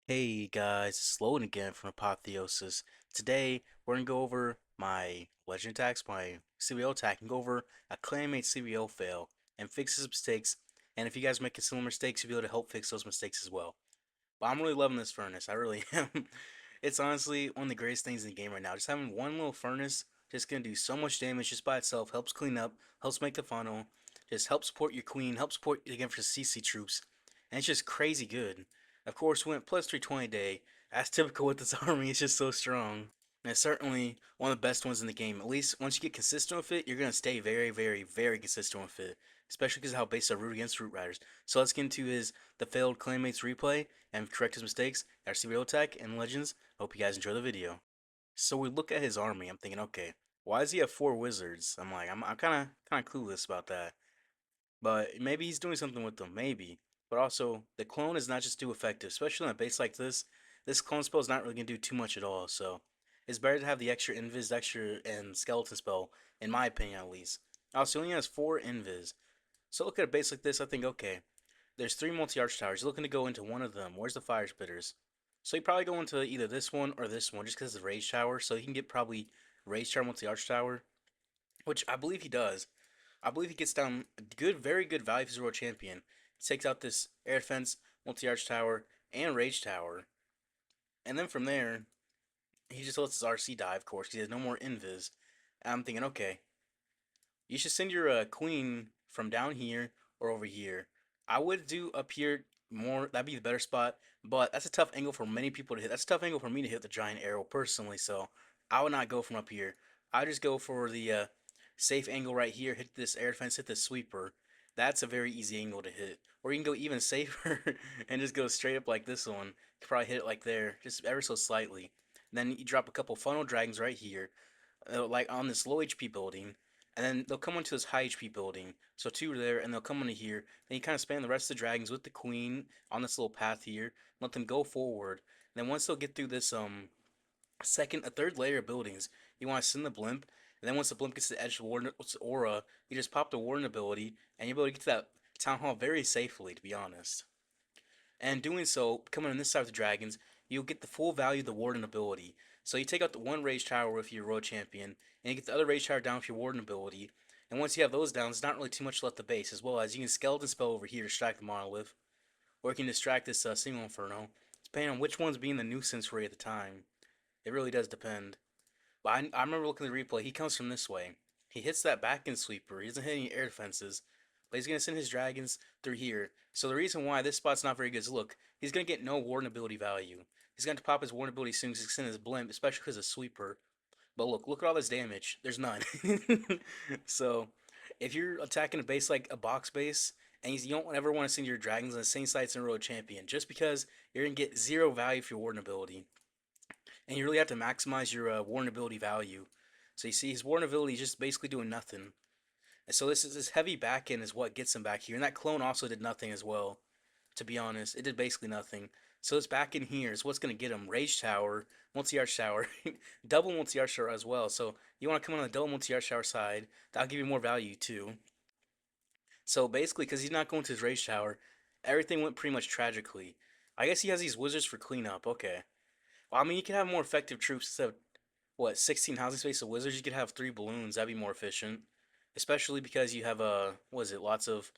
Hey guys, it's Logan again from Apotheosis. Today we're gonna go over my legend attacks, my CWL attack, and go over a Clanmate CWL fail and fix his mistakes. And if you guys make similar mistakes, you'll be able to help fix those mistakes as well. But I'm really loving this furnace. I really am. It's honestly one of the greatest things in the game right now. Just having one little furnace just gonna do so much damage just by itself. Helps clean up, helps make the funnel, just helps support your queen, helps support again for CC troops, and it's just crazy good. Of course, we went plus 320 day. As typical with this army, it's just so strong. And it's certainly one of the best ones in the game. At least once you get consistent with it, you're gonna stay very, very, very consistent with it. Especially because of how base are root against root riders. So let's get into the failed Clanmates replay and correct his mistakes. Our CWL Attack and Legends. Hope you guys enjoy the video. So we look at his army. I'm thinking, okay, why does he have 4 wizards? I'm kind of clueless about that. But maybe he's doing something with them, maybe. But also, the clone is not just too effective, especially on a base like this. This clone spell is not really gonna do too much at all. So it's better to have the extra invis, extra and skeleton spell, in my opinion at least. Also, he only has 4 invis. So look at a base like this. I think, okay, there's 3 multi-arch towers. You're looking to go into one of them. Where's the fire spitters? So you probably go into either this one or this one, just because it's a rage tower. So you can get probably rage tower, multi-arch tower, which I believe he does. I believe he gets down good, very good value for his world champion. He takes out this air defense, multi-arch tower, and rage tower, and then from there he just lets his RC die, of course, because he has no more invis. And I'm thinking, okay, you should send your queen from down here or over here. I would do up here more. That'd be the better spot. But that's a tough angle for many people to hit. That's a tough angle for me to hit the giant arrow personally. So I would not go from up here. I just go for the safe angle right here. Hit this air defense. Hit this sweeper. That's a very easy angle to hit. Or you can go even safer and just go straight up like this one. You could probably hit it like there, just ever so slightly. And then you drop a couple funnel dragons right here, like on this low HP building, and then they'll come into this high HP building. So 2 are there, and they'll come into here. Then you kind of spam the rest of the dragons with the queen on this little path here. Let them go forward. And then once they'll get through this a third layer of buildings, you want to send the blimp. And then once the blimp gets to the edge of the warden aura, you just pop the warden ability, and you'll be able to get to that town hall very safely, to be honest. And doing so, coming on this side of the dragons, you'll get the full value of the warden ability. So you take out the one rage tower with your road champion, and you get the other rage tower down with your warden ability. And once you have those down, there's not really too much left the base, as well as you can skeleton spell over here to distract the monolith, or you can distract this single inferno, depending on which one's being the nuisance rate at the time. It really does depend. But I remember looking at the replay. He comes from this way. He hits that back end sweeper. He doesn't hit any air defenses. But he's going to send his dragons through here. So the reason why this spot's not very good is, look, he's going to get no warden ability value. He's going to pop his warden ability as soon as he sends his blimp, especially because of sweeper. But look at all this damage. There's none. So if you're attacking a base like a box base, and you don't ever want to send your dragons on the same sites in road champion, just because you're going to get 0 value for your warden ability. And you really have to maximize your warden ability value. So you see, his warden ability is just basically doing nothing. And so this heavy back end is what gets him back here. And that clone also did nothing as well. To be honest, it did basically nothing. So this back in here is what's going to get him Rage Tower, Multi-Arch Tower, double Multi-Arch Tower as well. So you want to come on the double Multi-Arch Tower side. That'll give you more value too. So basically, because he's not going to his Rage Tower, everything went pretty much tragically. I guess he has these wizards for cleanup. Okay. Well, I mean, you can have more effective troops instead of, what, 16 housing space of wizards. You could have 3 balloons. That'd be more efficient. Especially because you have, what is it, lots of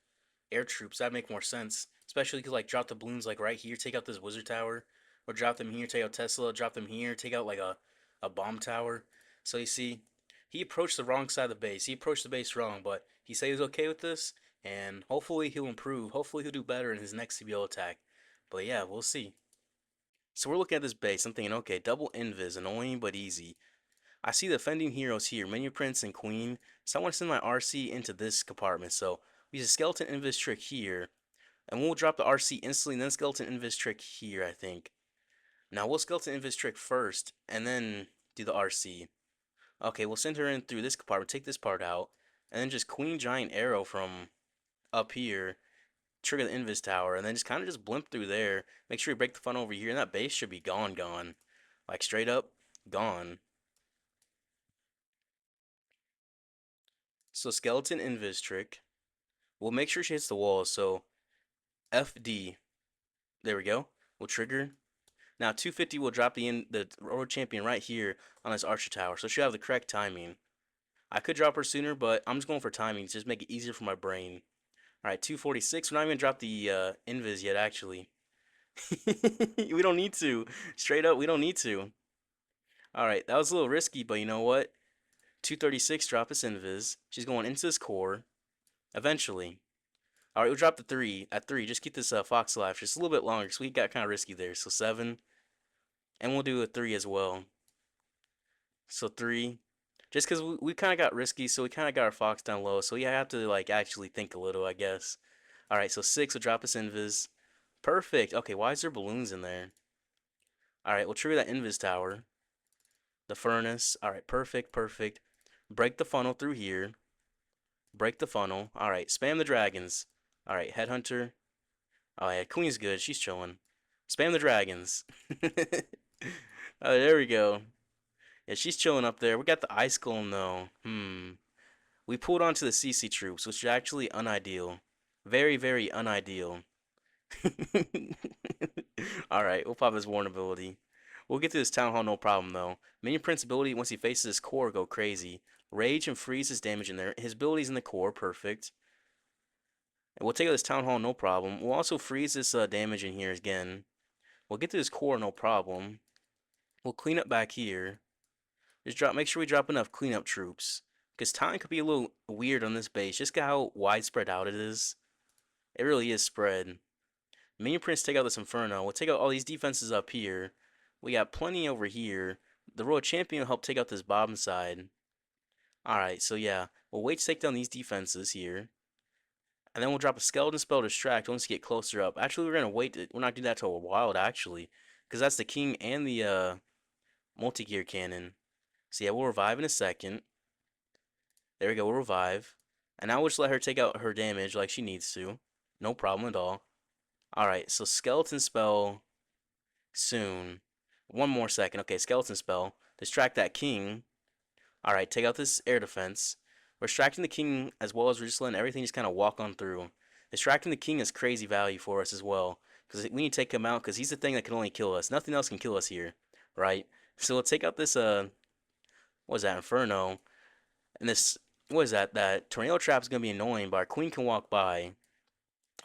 air troops. That'd make more sense. Especially because, like, drop the balloons, like, right here, take out this wizard tower. Or drop them here, take out Tesla. Drop them here, take out, like, a bomb tower. So you see, he approached the wrong side of the base. He approached the base wrong, but he said he was okay with this. And hopefully he'll improve. Hopefully he'll do better in his next CBL attack. But yeah, we'll see. So we're looking at this base. I'm thinking, okay, double invis, annoying but easy. I see the offending heroes here, minion prince and queen. So I want to send my RC into this compartment. So we use a skeleton invis trick here, and we'll drop the RC instantly, and then skeleton invis trick here, I think. Now we'll skeleton invis trick first, and then do the RC. Okay, we'll send her in through this compartment, take this part out, and then just queen giant arrow from up here, trigger the invis tower, and then just kind of just blimp through there. Make sure you break the funnel over here, and that base should be gone. Like straight up, gone. So skeleton invis trick. We'll make sure she hits the wall. So FD. There we go. We'll trigger. Now 250 will drop the world champion right here on this archer tower, so she'll have the correct timing. I could drop her sooner, but I'm just going for timing to just make it easier for my brain. All right, 246. We're not even drop the invis yet, actually. We don't need to. Straight up, we don't need to. All right, that was a little risky, but you know what? 236, drop this invis. She's going into this core. Eventually. All right, we'll drop the 3. At 3, just keep this fox alive just a little bit longer, because we got kind of risky there. So 7. And we'll do a 3 as well. So 3. Just because we kind of got risky, so we kind of got our fox down low. So we have to, like, actually think a little, I guess. All right, so 6 will drop us invis. Perfect. Okay, why is there balloons in there? All right, we'll trigger that invis tower. The furnace. All right, perfect, perfect. Break the funnel through here. Break the funnel. All right, spam the dragons. All right, headhunter. Oh yeah, queen's good. She's chilling. Spam the dragons. Oh, there we go. Yeah, she's chilling up there. We got the ice golem though. We pulled onto the CC troops, which is actually unideal. Very, very unideal. Alright, we'll pop his Warren ability. We'll get to this Town Hall no problem though. Minion Prince ability, once he faces his core, go crazy. Rage and freeze his damage in there. His ability's in the core, perfect. And we'll take out this Town Hall no problem. We'll also freeze this damage in here again. We'll get to his core no problem. We'll clean up back here. Just make sure we drop enough cleanup troops. Because time could be a little weird on this base. Just got how widespread out it is. It really is spread. Minion Prince take out this Inferno. We'll take out all these defenses up here. We got plenty over here. The Royal Champion will help take out this bottom side. Alright, so yeah. We'll wait to take down these defenses here. And then we'll drop a Skeleton Spell Distract once we get closer up. Actually, we're going to wait. We're not doing that till Wild, actually. Because that's the King and the multi-gear cannon. So yeah, we'll revive in a second. There we go, we'll revive. And now we'll just let her take out her damage like she needs to. No problem at all. Alright, so Skeleton Spell soon. One more second. Okay, Skeleton Spell. Distract that King. Alright, take out this air defense. We're distracting the King as well as we're just letting everything just kind of walk on through. Distracting the King is crazy value for us as well. Because we need to take him out because he's the thing that can only kill us. Nothing else can kill us here. Right? So we'll take out this, what is that, Inferno. And this, what is that? That Tornado Trap is going to be annoying, but our Queen can walk by.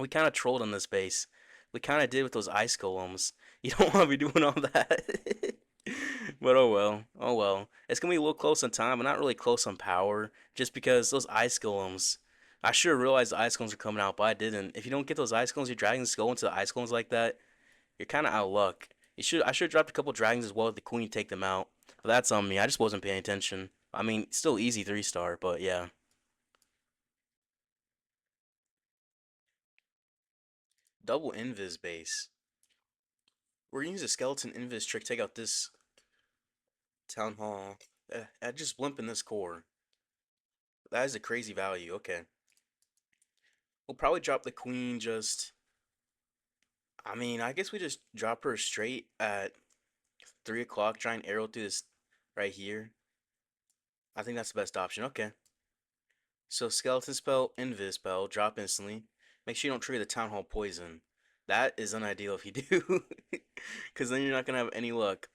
We kind of trolled on this base. We kind of did with those ice golems. You don't want to be doing all that. But oh well. Oh well. It's going to be a little close on time, but not really close on power. Just because those ice golems. I should have realized the ice golems were coming out, but I didn't. If you don't get those ice golems, your dragons go into the ice golems like that, you're kind of out of luck. I should have dropped a couple dragons as well with the queen to take them out. But that's on me. I just wasn't paying attention. I mean, still easy 3-star, but yeah. Double invis base. We're gonna use a skeleton invis trick. Take out this town hall. I just blimp in this core. That is a crazy value. Okay. We'll probably drop the queen just. I mean, I guess we just drop her straight at 3 o'clock. Giant arrow through this right here. I think that's the best option. Okay. So skeleton spell, invis spell, drop instantly. Make sure you don't trigger the town hall poison. That is unideal if you do, because then you're not gonna have any luck.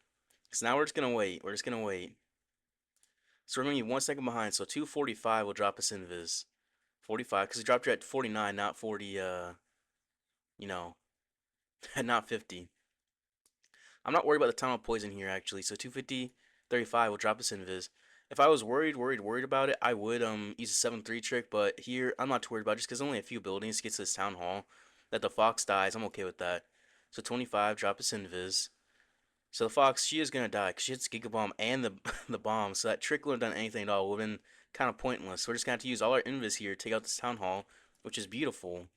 So now we're just gonna wait. We're just gonna wait. So we're gonna be 1 second behind. So 245 will drop us invis. 45, because it dropped you at 49, not 40. You know, not 50. I'm not worried about the town hall poison here actually. So 250, 35 will drop us invis. If I was worried about it, I would use a 7-3 trick, but here I'm not too worried about it just because only a few buildings to get to this town hall. That the fox dies, I'm okay with that. So 25, drop us invis. So the fox, she is gonna die because she hits Giga Bomb and the the bomb. So that trick wouldn't have done anything at all. Would have been kind of pointless. So we're just gonna have to use all our invis here, take out this town hall, which is beautiful,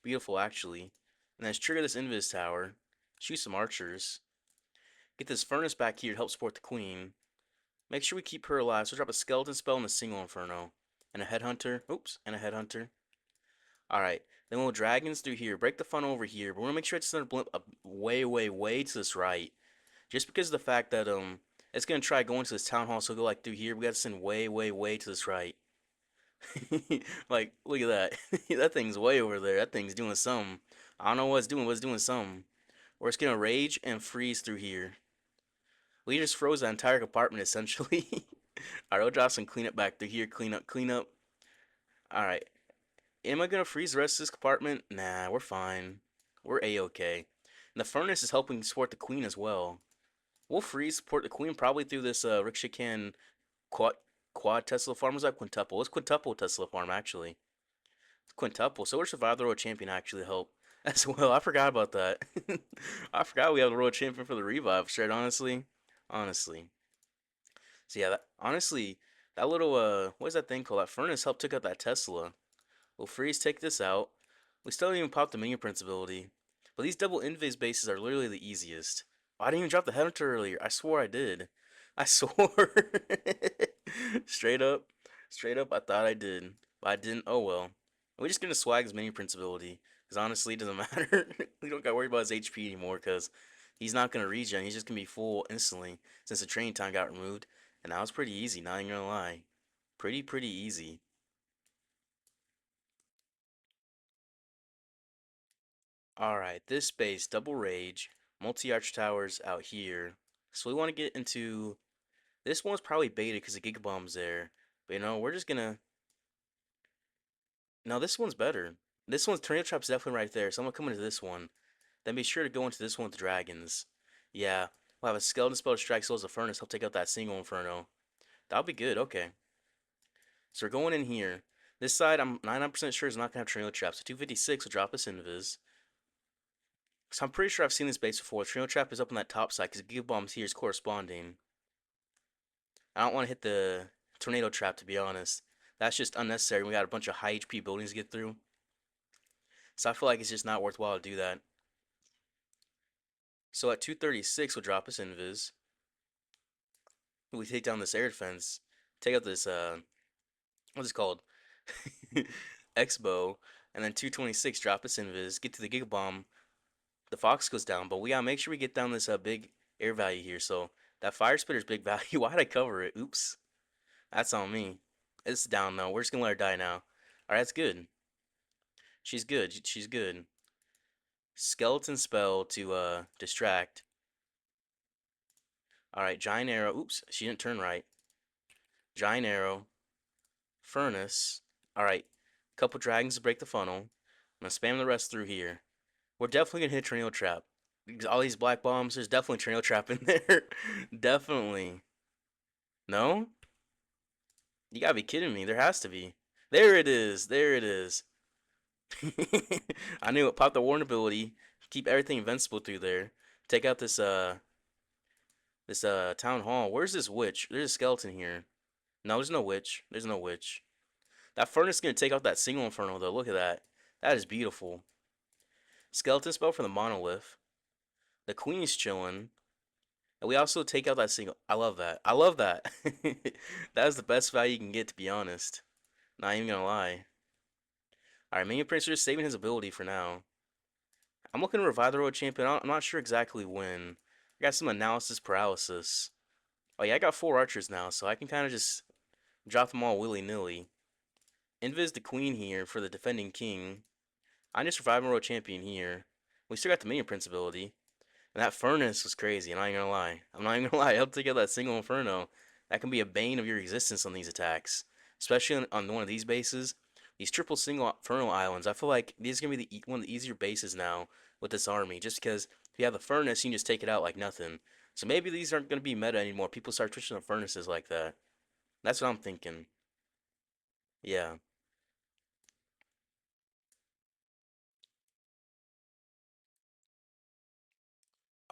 beautiful actually. And then let's trigger this invis tower, shoot some archers, get this furnace back here to help support the queen. Make sure we keep her alive. So drop a skeleton spell and a single inferno. And a headhunter. Oops, and a headhunter. Alright. Then we'll dragons through here. Break the funnel over here. But we're gonna make sure it's another blimp way, way, way to this right. Just because of the fact that it's gonna try going to this town hall, so go like through here. We gotta send way, way, way to this right. Like, look at that. That thing's way over there. That thing's doing something. I don't know what it's doing, but it's doing something. We're just gonna rage and freeze through here. We just froze that entire compartment essentially. Alright, we'll drop some cleanup back through here. Clean up, clean up. Alright. Am I gonna freeze the rest of this compartment? Nah, we're fine. We're a-okay. And the furnace is helping support the queen as well. We'll freeze support the queen probably through this rickshaw can quad quad Tesla farm. Was that quintuple? It's quintuple Tesla farm actually. It's quintuple. So we're survive the world champion actually help as well. I forgot about that. I forgot we have the world champion for the revive. Straight honestly, honestly. So yeah, honestly, that little what is that thing called? That furnace helped took out that Tesla. We'll freeze take this out. We still didn't even pop the minion prince ability. But these double invis bases are literally the easiest. Oh, I didn't even drop the hunter earlier. I swore I did. I swore. straight up, straight up, I thought I did, but I didn't. Oh well. We're just gonna swag his minion prince ability, because honestly, it doesn't matter. We don't got worried about his HP anymore, because he's not gonna regen. He's just gonna be full instantly since the training time got removed, and that was pretty easy. Not even gonna lie, pretty easy. Alright, this base, double rage, multi-arch towers out here. So we want to get into, this one's probably beta because the Giga Bomb's there. But you know, we're just gonna, no, this one's better. This one's, Tornado Trap's definitely right there, so I'm gonna come into this one. Then be sure to go into this one with the dragons. Yeah, we'll have a Skeleton Spell to strike Souls of Furnace, help take out that single Inferno. That'll be good, okay. So we're going in here. This side, I'm 99% sure is not gonna have Tornado Trap, so 256 will drop us Invis. So I'm pretty sure I've seen this base before. Trio Trap is up on that top side because Giga Bomb's here is corresponding. I don't want to hit the Tornado Trap to be honest. That's just unnecessary. We got a bunch of high HP buildings to get through. So I feel like it's just not worthwhile to do that. So at 236 we'll drop us Invis. We take down this air defense. Take out this what's it called? X-Bow. And then 226 drop us Invis. Get to the Giga Bomb. The Fox goes down, but we gotta make sure we get down this big air value here. So that fire spitter's big value. Why'd I cover it? Oops. That's on me. It's down though. We're just gonna let her die now. Alright, that's good. She's good. She's good. Skeleton spell to distract. Alright, giant arrow. Oops, she didn't turn right. Giant arrow. Furnace. Alright. Couple dragons to break the funnel. I'm gonna spam the rest through here. We're definitely gonna hit tornado trap. All these black bombs, there's definitely tornado trap in there. Definitely. No? You gotta be kidding me. There has to be. There it is. There it is. I knew it. Pop the warn ability. Keep everything invincible through there. Take out this town hall. Where's this witch? There's a skeleton here. No, there's no witch. There's no witch. That furnace is gonna take out that single inferno though. Look at that. That is beautiful. Skeleton spell for the monolith. The queen's chilling. And we also take out that single. I love that. I love that. That is the best value you can get, to be honest. Not even gonna lie. Alright, Minion Prince is saving his ability for now. I'm looking to revive the Road Champion. I'm not sure exactly when. I got some analysis paralysis. Oh yeah, I got 4 archers now, so I can kind of just drop them all willy-nilly. Invis the queen here for the defending king. I'm just reviving Road Champion here. We still got the Minion Prince ability. And that furnace was crazy, I'm not even gonna lie. I'm not even gonna lie, I helped take out that single inferno. That can be a bane of your existence on these attacks. Especially on one of these bases. These triple single inferno islands, I feel like these are gonna be one of the easier bases now with this army. Just because if you have the furnace, you can just take it out like nothing. So maybe these aren't gonna be meta anymore. People start switching to furnaces like that. That's what I'm thinking. Yeah.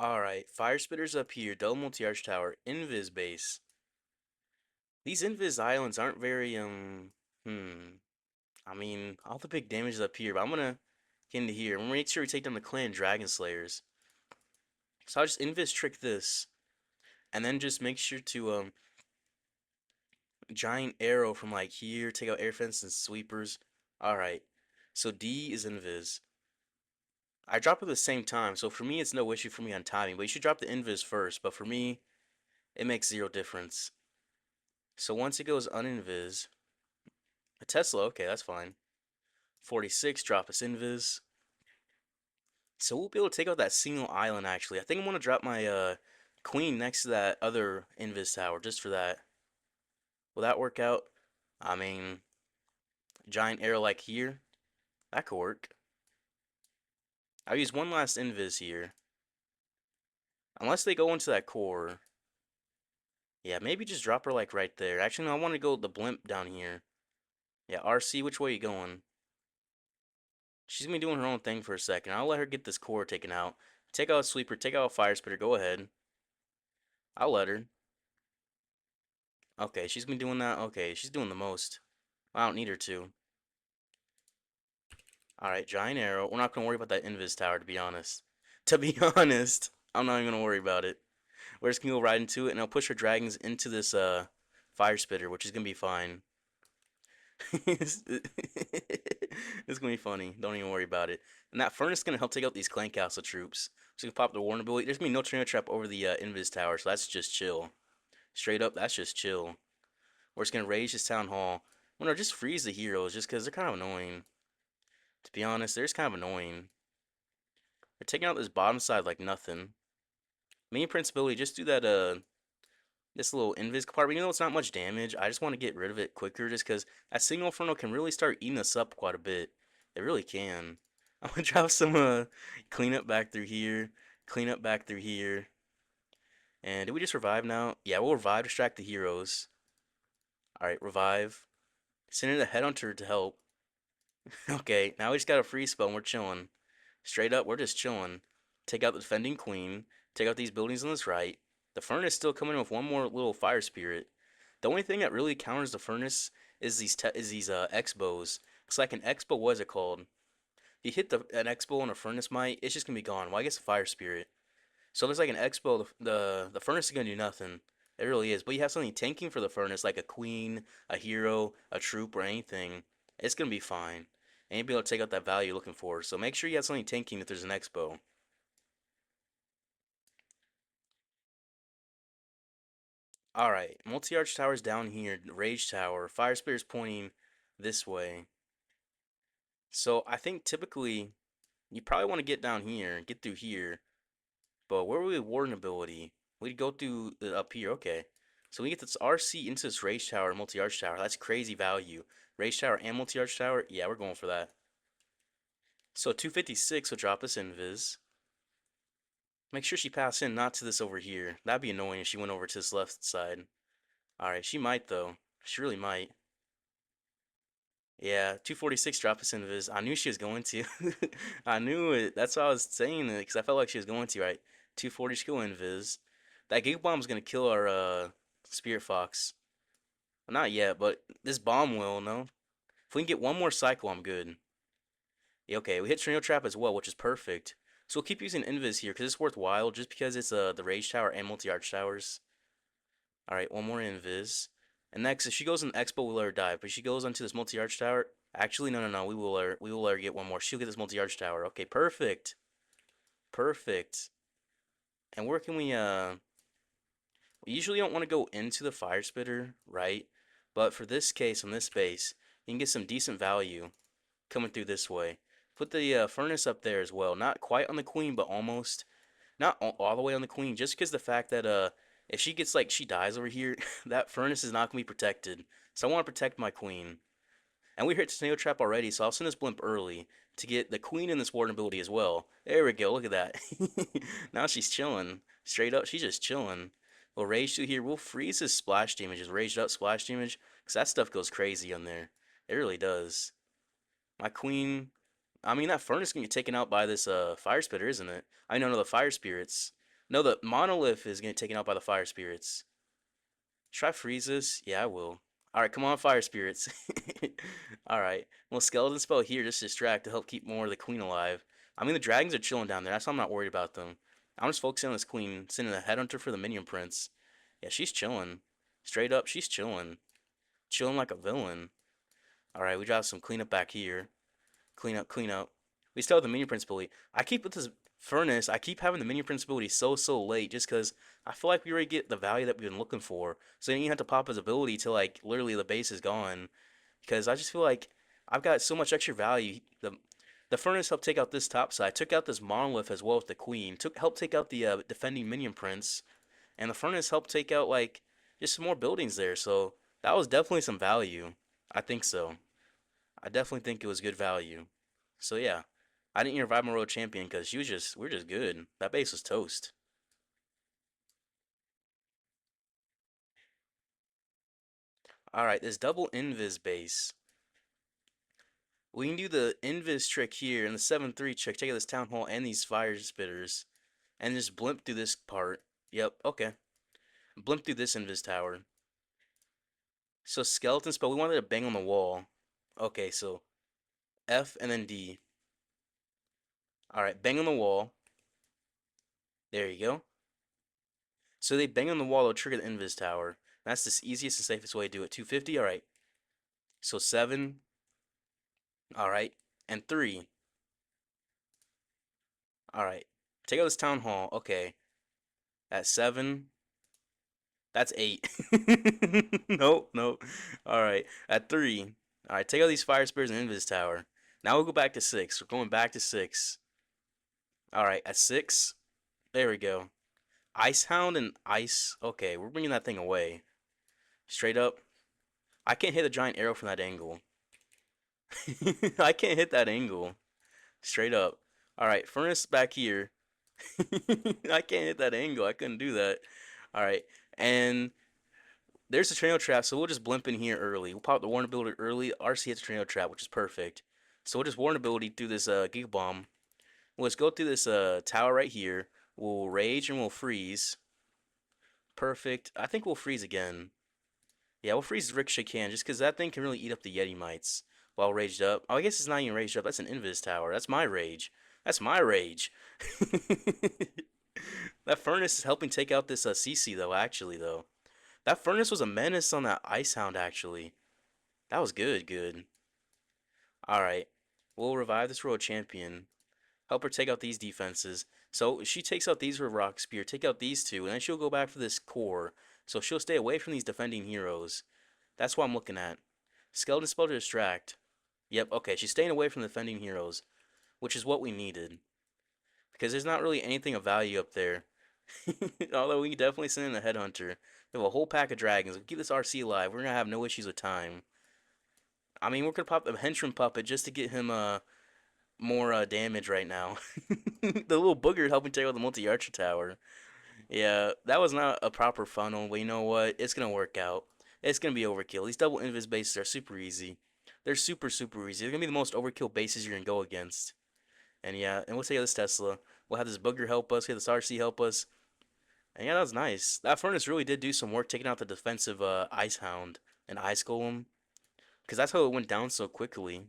Alright, Fire Spitters up here, double multi-arch tower, Invis base. These Invis islands aren't very, I mean, all the big damage is up here, but I'm gonna get into here. I'm gonna make sure we take down the clan Dragon Slayers. So I'll just Invis trick this, and then just make sure to, giant arrow from like here, take out air fence and sweepers. Alright, so D is Invis. I drop it at the same time, so for me it's no issue for me on timing, but you should drop the Invis first, but for me, it makes zero difference. So once it goes uninvis, a Tesla, okay, that's fine. 46, drop us invis. So we'll be able to take out that single island actually. I think I'm gonna drop my queen next to that other invis tower just for that. Will that work out? I mean, giant arrow like here, that could work. I'll use one last invis here. Unless they go into that core. Yeah, maybe just drop her like right there. Actually, no, I want to go with the blimp down here. Yeah, RC, which way are you going? She's gonna be doing her own thing for a second. I'll let her get this core taken out. Take out a sweeper, take out a fire spitter, go ahead. I'll let her. Okay, she's been doing that. Okay, she's doing the most. I don't need her to. Alright, giant arrow. We're not gonna worry about that invis tower, to be honest. To be honest, I'm not even gonna worry about it. We're just gonna go right into it, and I'll push our dragons into this fire spitter, which is gonna be fine. It's gonna be funny. Don't even worry about it. And that furnace is gonna help take out these clan castle troops. So you can pop the warning ability. There's gonna be no tornado trap over the invis tower, so that's just chill. Straight up, that's just chill. We're just gonna rage this town hall. Well, no, just freeze the heroes, just because they're kind of annoying. To be honest, they're just kind of annoying. They're taking out this bottom side like nothing. Main principality, just do that this little invis compartment. Even though it's not much damage, I just want to get rid of it quicker just because that single inferno can really start eating us up quite a bit. It really can. I'm gonna drop some cleanup back through here, cleanup back through here. And did we just revive now? Yeah, we'll revive, distract the heroes. Alright, revive. Send in a headhunter to help. Okay, now we just got a free spell and we're chilling. Straight up, we're just chilling. Take out the defending queen. Take out these buildings on this right. The furnace still coming in with one more little fire spirit. The only thing that really counters the furnace is these X-bows. It's like an X-bow, what is it called? If you hit an X-bow on a furnace might, it's just gonna be gone. Well, I guess a fire spirit. So there's like an X-bow, the furnace is gonna do nothing. It really is. But you have something tanking for the furnace, like a queen, a hero, a troop, or anything. It's gonna be fine. And you'll be able to take out that value you're looking for. So make sure you have something tanking if there's an X-bow. Alright, multi-arch tower's down here, rage tower, fire spirit's pointing this way. So I think typically you probably want to get down here, get through here. But where would we warden ability? We'd go through up here, okay. So we get this RC into this rage tower, multi-arch tower. That's crazy value. Rage tower and multi-arch tower, yeah, we're going for that. So 256 will drop us invis. Make sure she pass in, not to this over here. That'd be annoying if she went over to this left side. Alright, she might though. She really might. Yeah, 246 drop us invis. I knew she was going to. I knew it. That's why I was saying it, because I felt like she was going to, right? 240 skill invis. That gig bomb is gonna kill our spirit fox. Well, not yet, but this bomb will, no? If we can get one more cycle, I'm good. Yeah, okay, we hit tornado trap as well, which is perfect. So we'll keep using invis here because it's worthwhile, just because it's the rage tower and multi-arch towers. All right, one more invis. And next, if she goes in the expo, we'll let her dive. But if she goes onto this multi-arch tower, actually, no. We will let her get one more. She'll get this multi-arch tower. Okay, perfect, perfect. And where can we usually don't want to go into the fire spitter, right? But for this case, on this base, you can get some decent value coming through this way. Put the furnace up there as well. Not quite on the queen, but almost. Not all the way on the queen, just because the fact that if she gets like she dies over here, that furnace is not gonna be protected. So I want to protect my queen. And we hit tornado trap already, so I'll send this blimp early to get the queen in this warden ability as well. There we go. Look at that. Now she's chilling. Straight up, she's just chilling. We'll rage through here. We'll freeze his splash damage, his raged up splash damage, because that stuff goes crazy on there. It really does. My queen. I mean, that furnace can get taken out by this fire spitter, isn't it? I know, no, the fire spirits. No, the monolith is getting taken out by the fire spirits. Should I freeze this? Yeah, I will. Alright, come on, fire spirits. Alright. Well, skeleton spell here just distract to help keep more of the queen alive. I mean, the dragons are chilling down there. That's why I'm not worried about them. I'm just focusing on this queen, sending a headhunter for the minion prince. Yeah, she's chilling. Straight up, she's chilling. Chilling like a villain. Alright, we got some cleanup back here. Clean up, clean up. We still have the minion principality. I keep with this furnace, I keep having the minion principality so late just because I feel like we already get the value that we've been looking for. So then you have to pop his ability till like literally the base is gone. Because I just feel like I've got so much extra value. The The furnace helped take out this top side. Took out this monolith as well with the queen. Helped take out the defending minion prince. And the furnace helped take out like just some more buildings there. So that was definitely some value. I think so. I definitely think it was good value. So yeah, I didn't even revive my road champion because she was just we're just good. That base was toast. All right, this double invis base. We can do the invis trick here and the 7-3 trick. Take out this town hall and these fire spitters, and just blimp through this part. Yep, okay. Blimp through this invis tower. So skeleton spell. We wanted to bang on the wall. Okay, so F and then D. All right, bang on the wall. There you go. So they bang on the wall, they'll trigger the invis tower. That's the easiest and safest way to do it. 250, all right. So 7, all right. And 3, all right. Take out this town hall. Okay. At 7, that's 8. Nope, nope. All right. At 3, all right. Take out these fire spears and invis tower. Now we'll go back to 6. We're going back to 6. All right. At 6, there we go. Ice Hound and Ice. Okay, we're bringing that thing away. Straight up. I can't hit a giant arrow from that angle. I can't hit that angle. Straight up. All right, furnace back here. I can't hit that angle. I couldn't do that. All right, and there's the tornado trap, so we'll just blimp in here early. We'll pop the warn ability early. RC hits the tornado trap, which is perfect. So we'll just warn ability through this Giga Bomb. We'll just go through this tower right here. We'll rage and we'll freeze. Perfect. I think we'll freeze again. Yeah, we'll freeze Ricochet can, just because that thing can really eat up the Yeti mites while raged up. Oh, I guess it's not even raged up. That's an Invis tower. That's my rage. That's my rage. That furnace is helping take out this CC, though, actually, though. That furnace was a menace on that Ice Hound, actually. That was good, good. Alright. We'll revive this road champion. Help her take out these defenses. So she takes out these with Rock Spear, take out these two, and then she'll go back for this core. So she'll stay away from these defending heroes. That's what I'm looking at. Skeleton spell to distract. Yep, okay, she's staying away from the defending heroes, which is what we needed. Because there's not really anything of value up there. Although we can definitely send in a headhunter. We have a whole pack of dragons. We'll keep this RC alive. We're gonna have no issues with time. I mean, we're gonna pop a henchman puppet just to get him more damage right now. The little booger helping take out the multi-archer tower. Yeah, that was not a proper funnel, but you know what? It's gonna work out. It's gonna be overkill. These double invis bases are super easy. They're super, super easy. They're gonna be the most overkill bases you're gonna go against. And yeah, and we'll take this Tesla. We'll have this booger help us. We have this RC help us. And yeah, that was nice. That furnace really did do some work taking out the defensive Ice Hound and Ice Golem. Because that's how it went down so quickly.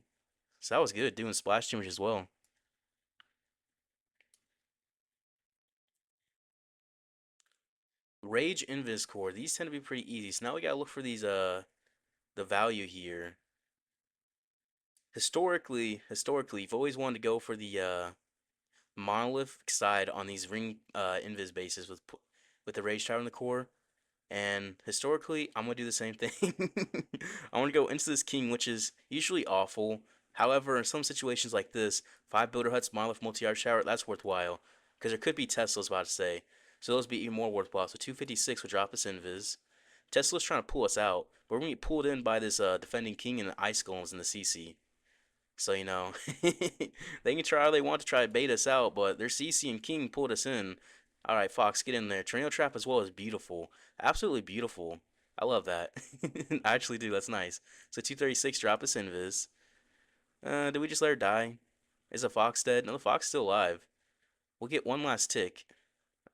So that was good, doing splash damage as well. Rage Invis Core. These tend to be pretty easy. So now we gotta look for these the value here. Historically, you've always wanted to go for the monolith side on these ring invis bases with the rage tower in the core. And historically, I'm gonna do the same thing. I want to go into this king, which is usually awful. However, in some situations like this, 5 builder huts, monolith, multi-arch tower, that's worthwhile. Because there could be Teslas, about to say. So those be even more worthwhile. So 256 would drop us invis. Tesla's trying to pull us out, but we're gonna get pulled in by this defending king and the ice golems in the CC. So, you know, they can try all they want to try to bait us out, but their CC and King pulled us in. All right, Fox, get in there. Tornado Trap as well is beautiful. Absolutely beautiful. I love that. I actually do. That's nice. So 236, drop us invis. Did we just let her die? Is the Fox dead? No, the Fox is still alive. We'll get one last tick.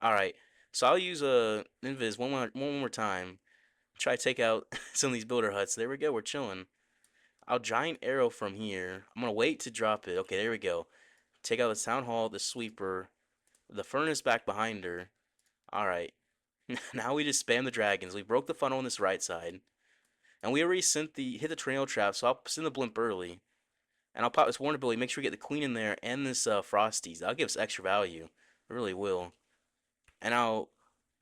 All right. So I'll use invis one more time. Try to take out some of these builder huts. There we go. We're chilling. I'll giant arrow from here. I'm gonna wait to drop it. Okay, there we go. Take out the town hall, the sweeper, the furnace back behind her. All right. Now we just spam the dragons. We broke the funnel on this right side, and we already hit the tornado trap. So I'll send the blimp early, and I'll pop this warn ability. Make sure we get the queen in there and this frosties. That'll give us extra value. It really will. And I'll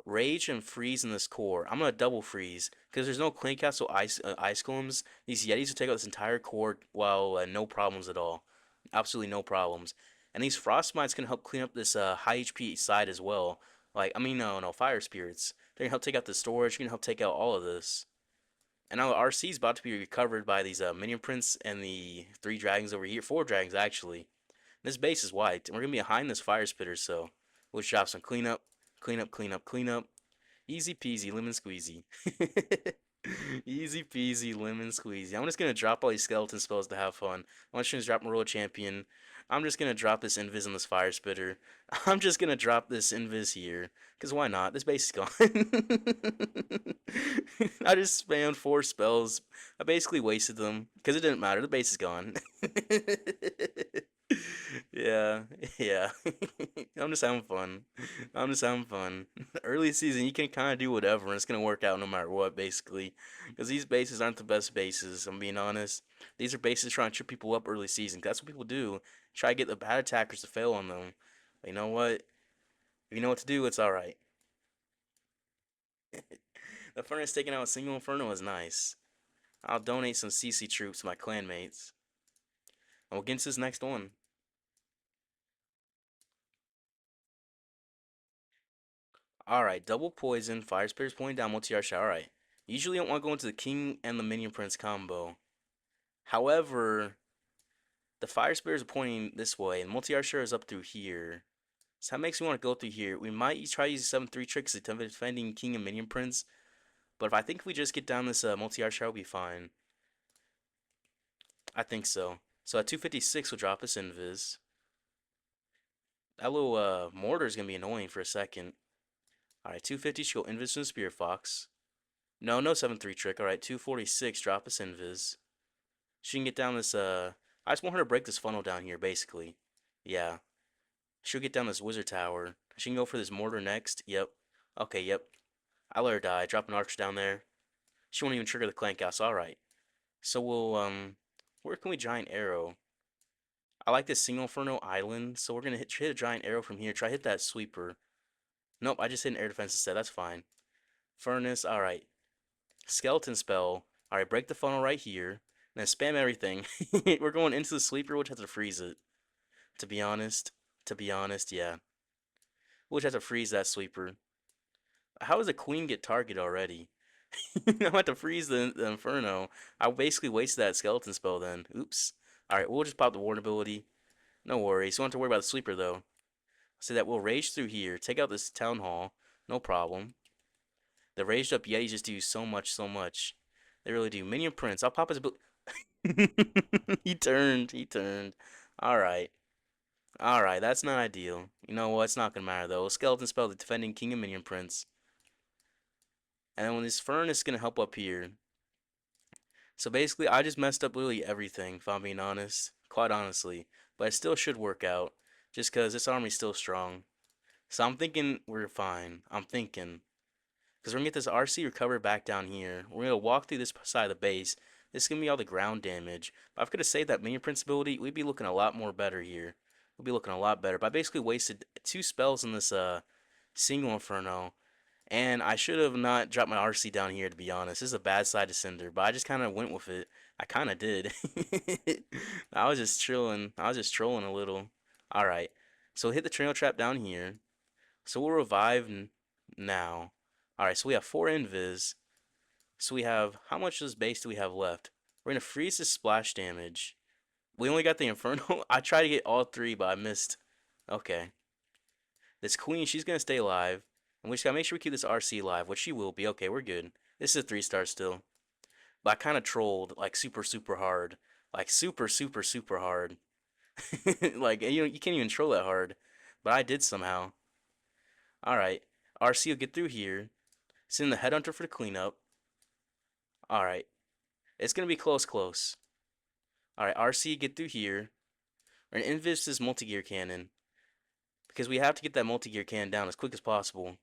rage and freeze in this core. I'm gonna double freeze because there's no Clay Castle ice golems. These Yetis will take out this entire core while no problems at all. Absolutely no problems. And these frost mites can help clean up this high HP side as well. Like, I mean, no, fire spirits. They're gonna help take out the storage. Gonna help take out all of this. And now the RC is about to be recovered by these minion prints and the three dragons over here. Four dragons actually. This base is wiped, and we're gonna be behind this fire spitter. So we'll drop some cleanup, cleanup, cleanup, cleanup. Easy peasy, lemon squeezy. Easy peasy, lemon squeezy. I'm just gonna drop all these skeleton spells to have fun. I'm just gonna drop my royal champion. I'm just gonna drop this invis on this fire spitter. I'm just gonna drop this invis here. Cause why not? This base is gone. I just spammed four spells. I basically wasted them. Cause it didn't matter. The base is gone. Yeah, yeah. I'm just having fun. I'm just having fun. Early season, you can kind of do whatever, and it's gonna work out no matter what, basically. Because these bases aren't the best bases. I'm being honest. These are bases trying to trip people up early season. That's what people do. Try to get the bad attackers to fail on them. But you know what? If you know what to do, it's all right. The furnace taking out a single inferno is nice. I'll donate some CC troops to my clanmates. And we'll get into this next one. Alright, double poison, fire spirit's pointing down, multi-archer. Alright. Usually I don't want to go into the king and the minion prince combo. However, the fire spirit is pointing this way, and multi-archer is up through here. So that makes me want to go through here. We might try to use 7-3 tricks to defending king and minion prince. But I think if we just get down this multi-archer, I'll be fine. I think so. So at 256, we'll drop this invis. That little mortar is going to be annoying for a second. Alright, 250 should go invis from the Spirit Fox. No, no 7-3 trick. Alright, 246, drop us invis. She can get down this, I just want her to break this funnel down here, basically. Yeah. She'll get down this wizard tower. She can go for this mortar next. Yep. Okay, yep. I let her die. Drop an archer down there. She won't even trigger the clank house. Alright. So we'll, where can we giant arrow? I like this single inferno island, so we're gonna hit a giant arrow from here. Try hit that sweeper. Nope, I just hit an air defense instead. That's fine. Furnace, alright. Skeleton spell. Alright, break the funnel right here. And then spam everything. We're going into the sleeper, which has to freeze it. To be honest. Yeah. We'll just have to freeze that sweeper. How does the queen get target already? I'm have to freeze the inferno. I basically wasted that skeleton spell then. Oops. Alright, we'll just pop the ward ability. No worries. You don't have to worry about the sweeper though. So that we'll rage through here. Take out this town hall. No problem. The raged up Yetis just do so much, so much. They really do. Minion Prince. I'll pop his. He turned. He turned. All right. All right. That's not ideal. You know what? It's not gonna matter though. Skeleton spell the defending King and Minion Prince. And then when this furnace is gonna help up here. So basically, I just messed up literally everything. If I'm being honest, quite honestly. But it still should work out, just because this army's still strong. So I'm thinking we're fine. I'm thinking. Because we're going to get this RC recovered back down here. We're going to walk through this side of the base. This is going to be all the ground damage. But if I could have saved that minion prince ability, we'd be looking a lot more better here. We'd be looking a lot better. But I basically wasted two spells in this single inferno. And I should have not dropped my RC down here, to be honest. This is a bad side to Cinder. But I just kind of went with it. I kind of did. I was just chilling. I was just trolling a little. Alright. So hit the trail trap down here. So we'll revive now. Alright, so we have 4 invis. So we have, how much of this base do we have left? We're going to freeze this splash damage. We only got the Inferno. I tried to get all 3, but I missed. Okay. This queen, she's going to stay alive. And we just got to make sure we keep this RC alive, which she will be. Okay, we're good. This is a 3-star still. But I kind of trolled, like, super, super hard. Like, super, super, super hard. Like, you can't even troll that hard. But I did somehow. Alright. RC will get through here. Send the headhunter for the cleanup. Alright. It's gonna be close, close. Alright, RC, get through here. We're gonna invis this multi-gear cannon. Because we have to get that multi-gear cannon down as quick as possible.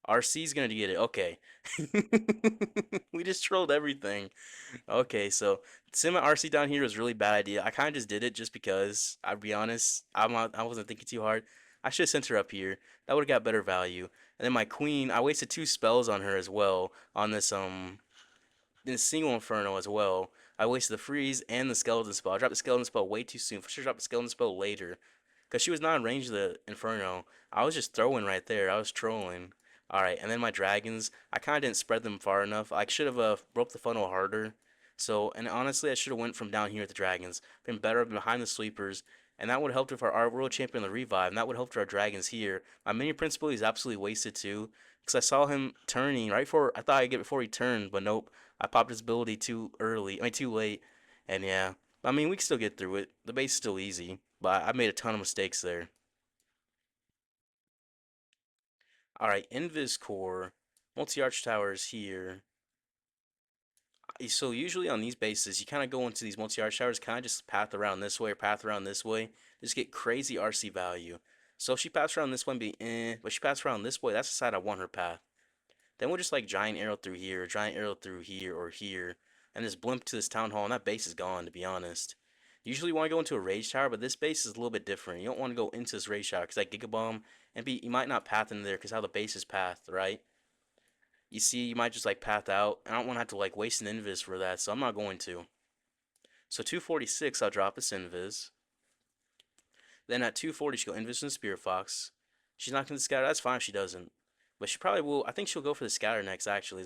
RC's gonna get it. Okay. We just trolled everything. Okay, so sending my RC down here was a really bad idea. I kind of just did it just because, I'll be honest, I wasn't thinking too hard. I should have sent her up here. That would have got better value. And then my queen, I wasted 2 spells on her as well. On this single inferno as well. I wasted the freeze and the skeleton spell. I dropped the skeleton spell way too soon. I should have dropped the skeleton spell later. Because she was not in range of the Inferno. I was just throwing right there. I was trolling. Alright, and then my dragons, I kind of didn't spread them far enough. I should have broke the funnel harder. So, and honestly, I should have went from down here with the dragons. Been better behind the sweepers. And that would have helped with our world champion the revive. And that would help with our dragons here. My mini principal is absolutely wasted too. Because I saw him turning right before, I thought I'd get it before he turned. But nope, I popped his ability too early. I mean, too late. And yeah, I mean, we can still get through it. The base is still easy. But I made a ton of mistakes there. Alright, Invis Core. Multi-arch towers here. So usually on these bases, you kind of go into these multi-arch towers, kind of just path around this way or path around this way. Just get crazy RC value. So if she passed around this one, be but she passed around this way, that's the side I want her path. Then we'll just like giant arrow through here, giant arrow through here or here, and just blimp to this town hall, and that base is gone, to be honest. Usually you want to go into a rage tower, but this base is a little bit different. You don't want to go into this rage tower because that Giga Bomb, and you might not path in there because how the base is pathed, right? You see, you might just like path out. I don't want to have to like waste an invis for that, so I'm not going to. So 246, I'll drop this invis. Then at 240, she'll go invis and Spirit Fox. She's not going to scatter. That's fine if she doesn't. But she probably will. I think she'll go for the scatter next, actually.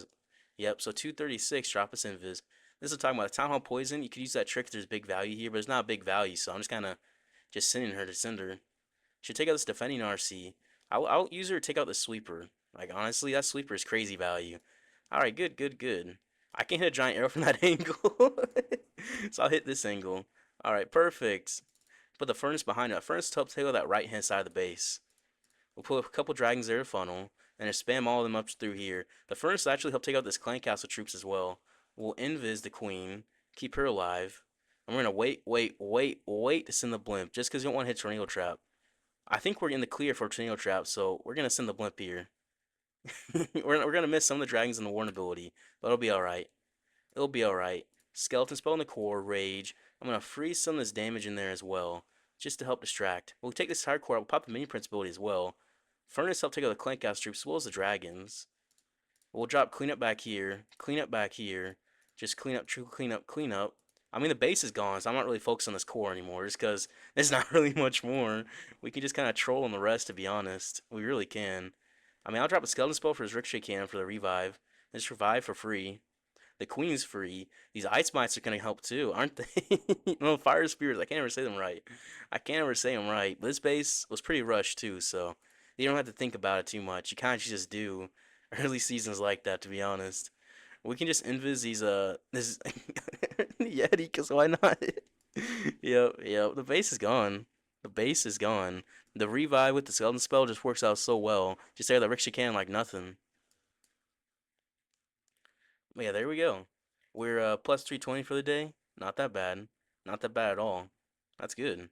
Yep, so 236, drop us invis. This is talking about the Town Hall Poison. You could use that trick if there's big value here, but there's not a big value, so I'm just kind of just sending her to send her. She'll take out this defending RC. I'll use her to take out the sweeper. Like, honestly, that sweeper is crazy value. Alright, good, good, good. I can hit a giant arrow from that angle. So I'll hit this angle. Alright, perfect. Put the furnace behind it. Furnace to help take out that right hand side of the base. We'll put a couple dragons there to funnel. And just spam all of them up through here. The furnace will actually help take out this clan castle troops as well. We'll invis the queen. Keep her alive. And we're going to wait to send the blimp. Just because you don't want to hit tornado trap. I think we're in the clear for tornado trap, so we're going to send the blimp here. we're gonna miss some of the dragons in the warn ability, but it'll be alright. It'll be alright. Skeleton spell in the core, rage. I'm gonna freeze some of this damage in there as well, just to help distract. We'll take this entire core, we'll pop the mini prince ability as well. Furnace help take out the clank gas troops as well as the dragons. We'll drop cleanup back here, cleanup back here. Just clean up, true clean up, clean up. I mean, the base is gone, so I'm not really focused on this core anymore, just because there's not really much more. We can just kind of troll on the rest, to be honest. We really can. I mean, I'll drop a skeleton spell for his ricochet cannon for the revive. Just revive for free. The queen's free. These ice mites are gonna help too, aren't they? No, fire spirits. I can't ever say them right. I can't ever say them right. But this base was pretty rushed too, so you don't have to think about it too much. You kind of just do. Early seasons like that, to be honest. We can just invis these this Yeti, cause why not? Yep, yep. The base is gone. The base is gone. The revive with the skeleton spell just works out so well. Just there, the ricochet cannon like nothing. But yeah, there we go. We're plus 320 for the day. Not that bad. Not that bad at all. That's good.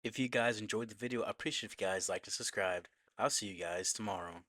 If you guys enjoyed the video, I appreciate if you guys liked and subscribed. I'll see you guys tomorrow.